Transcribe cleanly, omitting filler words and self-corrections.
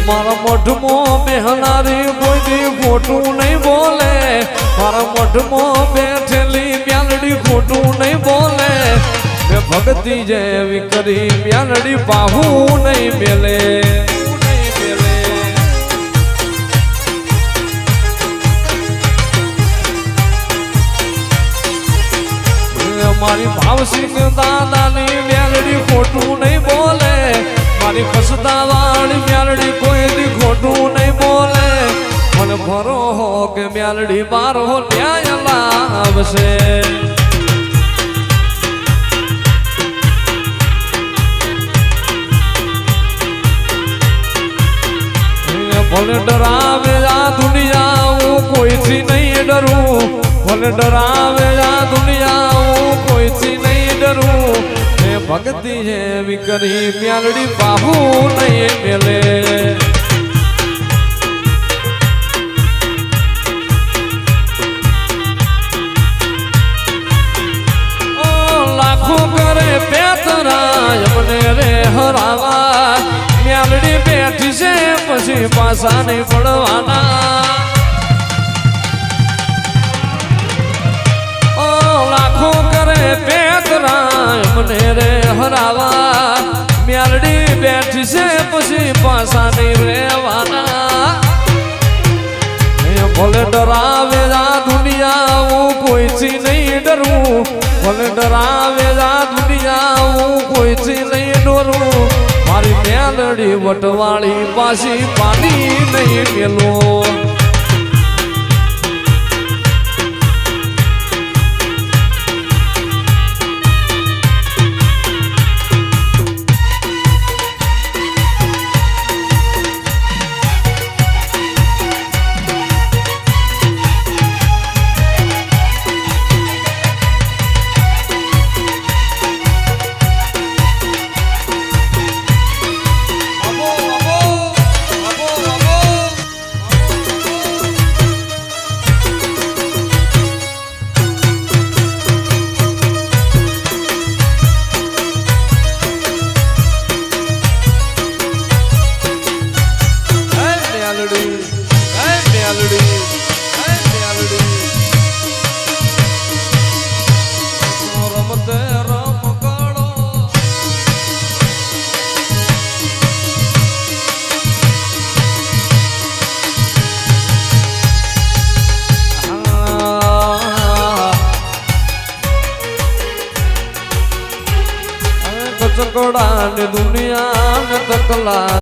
મારા મોઢમાં બેહનારી કોઈ દી ખોટું નહીં બોલે, મારા મોઢમાં બેઠેલી મ્યાલડી ખોટું નહીં બોલે, ભક્તિ જેવી કરી મ્યાલડી બાહુ નહીં મેલે. મારી ભાવસિંહ દાદાની મ્યાલડી ખોટું નહીં બોલે, મારી ખસતા વાળી મ્યાલડી કોઈ દી ખોટું નહીં બોલે. મને ભરો હો કે મ્યાલડી મારો ન્યાય લાવશે. ભલે ડરાવે આ દુનિયા હું કોઈથી નહીં ડરું, ભલે ડરાવે આ દુનિયા હું કોઈથી નહીં ડરું. એ ભક્તિ જેવી કરી મ્યાલડી બાહુ નહીં મેલે. લાખો કરે પેતરાય મને રે હરાવા, મ્યાલડી બેઠી છે પછી પાછા નહીં પડવાના. લાખો કરે પેતરાય મને રે હરાવા, મ્યાલડી બેઠી છે પછી પાછા નહીં રહેવાના. ભલે ડરાવે આ દુનિયા હું કોઈથી નહીં ડરું, ભલે ડરાવે આ દુનિયા હું કોઈથી નહીં ડરું. મારી મ્યાલડી વટવાળી પાછી પાણી નહીં મેલો. કચકડા ને દુનિયા ને તકલા